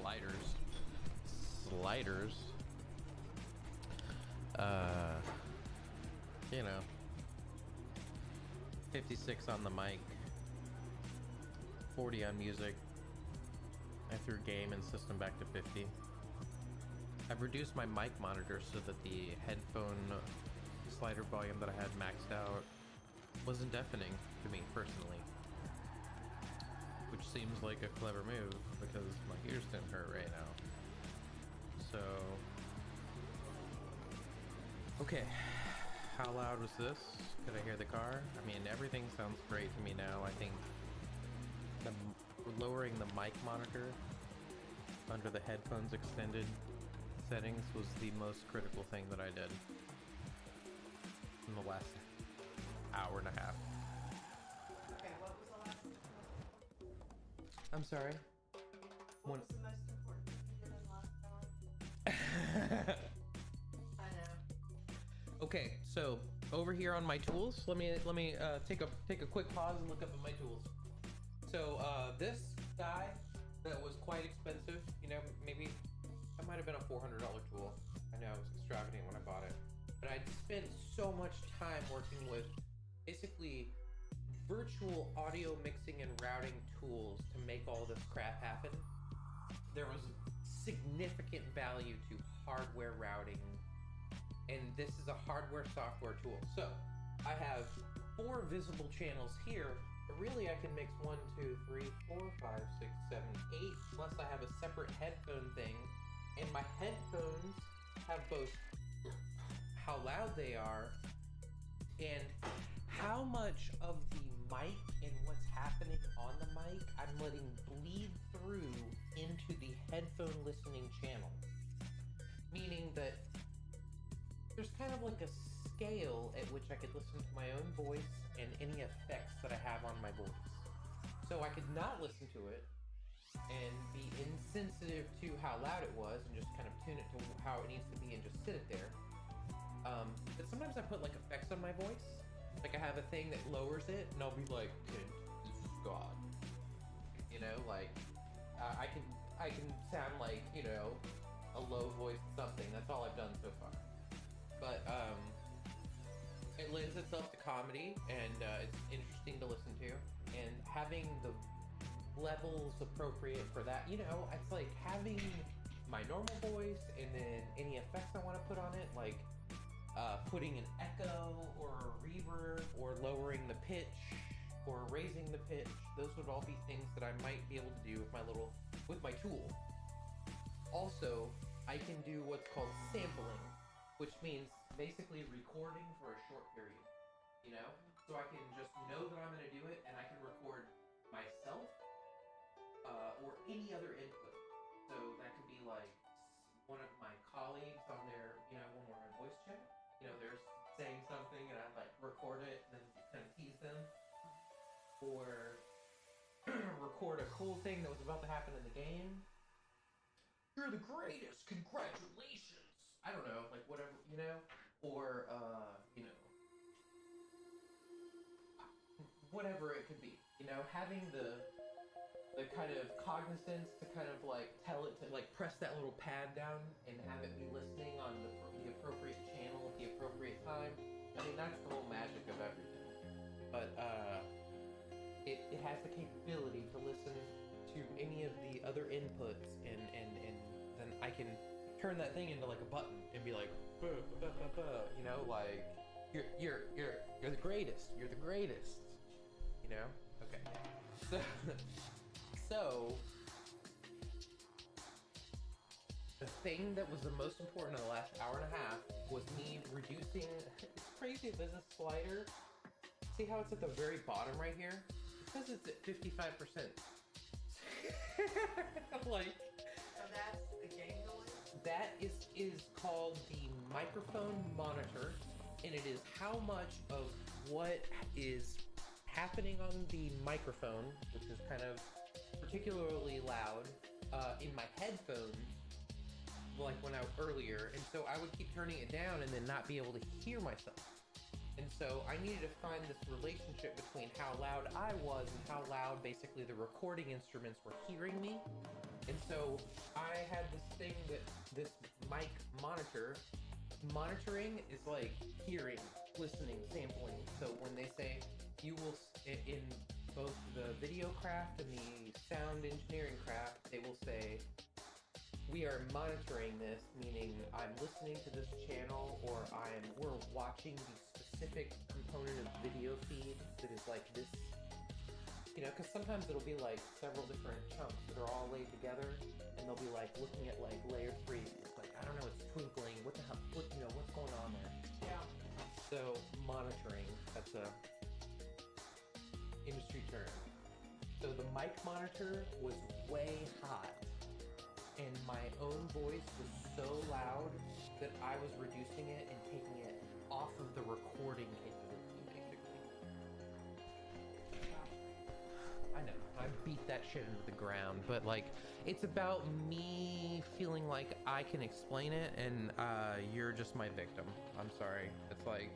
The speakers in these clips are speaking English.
sliders. Sliders. You know, 56 on the mic, 40 on music. I threw game and system back to 50. I've reduced my mic monitor so that the headphone slider volume that I had maxed out wasn't deafening to me personally. Which seems like a clever move because my ears didn't hurt right now. So, okay, how loud was this? Could I hear the car? I mean, everything sounds great to me now. I think lowering the mic monitor under the headphones extended settings was the most critical thing that I did in the last hour and a half. Okay, what was the last one? I'm sorry? What was the most important thing you did in the last hour? I know. Okay, so over here on my tools, let me take a quick pause and look up at my tools. So this guy that was quite expensive, you know, maybe that might have been a $400 tool. I know I was extravagant when I bought it, but I spent so much time working with basically virtual audio mixing and routing tools to make all this crap happen. There was significant value to hardware routing, and this is a hardware software tool. So I have 4 visible channels here, but really I can mix 1, 2, 3, 4, 5, 6, 7, 8, plus I have a separate headphone thing, and my headphones have both how loud they are and how much of the mic and what's happening on the mic I'm letting bleed through into the headphone listening channel. Meaning that there's kind of like a scale at which I could listen to my own voice and any effects that I have on my voice. So I could not listen to it and be insensitive to how loud it was and just kind of tune it to how it needs to be and just sit it there. But sometimes I put like effects on my voice. Like I have a thing that lowers it and I'll be like, dude, this is God. You know, like I can sound like, you know, a low voiced something. That's all I've done so far. But it lends itself to comedy and it's interesting to listen to. And having the levels appropriate for that, you know, it's like having my normal voice and then any effects I want to put on it, like putting an echo or a reverb or lowering the pitch or raising the pitch. Those would all be things that I might be able to do with my tool. Also, I can do what's called sampling, which means basically recording for a short period, you know? So I can just know that I'm gonna do it and I can record myself or any other input. So that could be like one of my colleagues on their, you know, when we're in voice chat, you know, they're saying something and I like record it and then kind of tease them. Or record a cool thing that was about to happen in the game. You're the greatest, congratulations. I don't know, like whatever, you know, or you know, whatever it could be, you know, having the kind of cognizance to kind of like tell it to like press that little pad down and have it be listening on the appropriate channel at the appropriate time. I mean, that's the whole magic of everything. But it has the capability to listen to any of the other inputs and then I can turn that thing into like a button and be like, buh, buh, buh, buh, you know, like you're the greatest. You're the greatest. You know? Okay. So the thing that was the most important in the last hour and a half was me reducing. It's crazy. There's a slider. See how it's at the very bottom right here? It says it's at 55%. I'm like. So that's the game noise? That is called the microphone monitor, and it is how much of what is happening on the microphone, which is kind of particularly loud, in my headphones, like when I was earlier, and so I would keep turning it down and then not be able to hear myself. And so I needed to find this relationship between how loud I was and how loud basically the recording instruments were hearing me. And so I had this thing that this mic monitor monitoring is like hearing, listening, sampling. So when they say you will in both the video craft and the sound engineering craft, they will say we are monitoring this, meaning I'm listening to this channel or we're watching the specific component of video feed that is like this. You know, because sometimes it'll be like several different chunks that are all laid together, and they'll be like looking at like layer 3. It's like, I don't know, it's twinkling. What the hell? What's going on there? Yeah. So monitoring, that's a industry term. So the mic monitor was way hot, and my own voice was so loud that I was reducing it and taking it off of the recording capability, basically. I know, I beat that shit into the ground, but like, it's about me feeling like I can explain it, and you're just my victim. I'm sorry. It's like,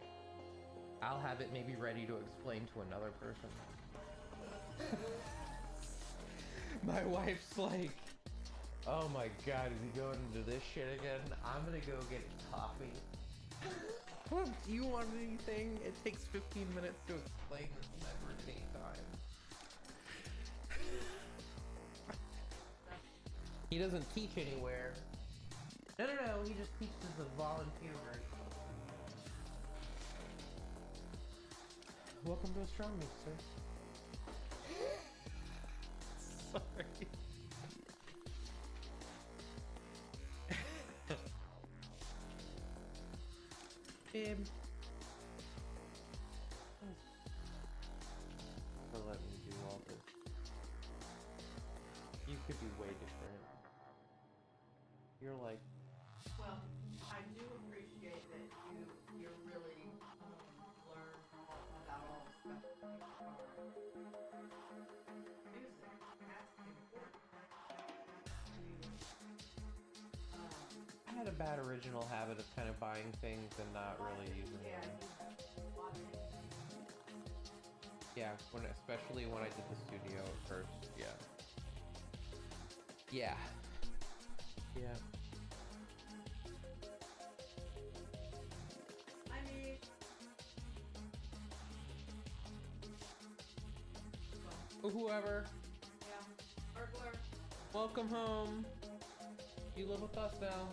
I'll have it maybe ready to explain to another person. My wife's like, oh my god, is he going into this shit again? I'm gonna go get coffee. Do you want anything? It takes 15 minutes to explain this never any time. He doesn't teach anywhere. No, he just teaches a volunteer group. Welcome to astronomy, sir. Sorry. Babe. For letting me do all this. You could be way different. You're like, Well, I do appreciate that you really learn about all the stuff that you are. Music, that's important. I had a bad original habit of kind of buying things and not really using Yeah, them. you watch it. Yeah, especially when I did the studio at first. Yeah. Yeah. Yeah. I mean, Whoever, yeah, burglar. welcome home. You live with us now.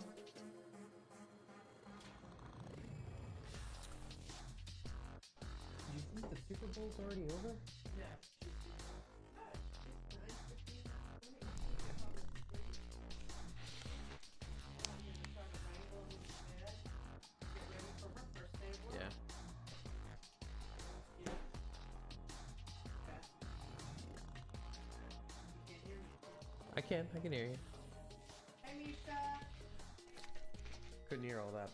Do you think the Super Bowl's already over? Yeah. Yeah. I can hear you. Hey, Misha. Couldn't hear all that.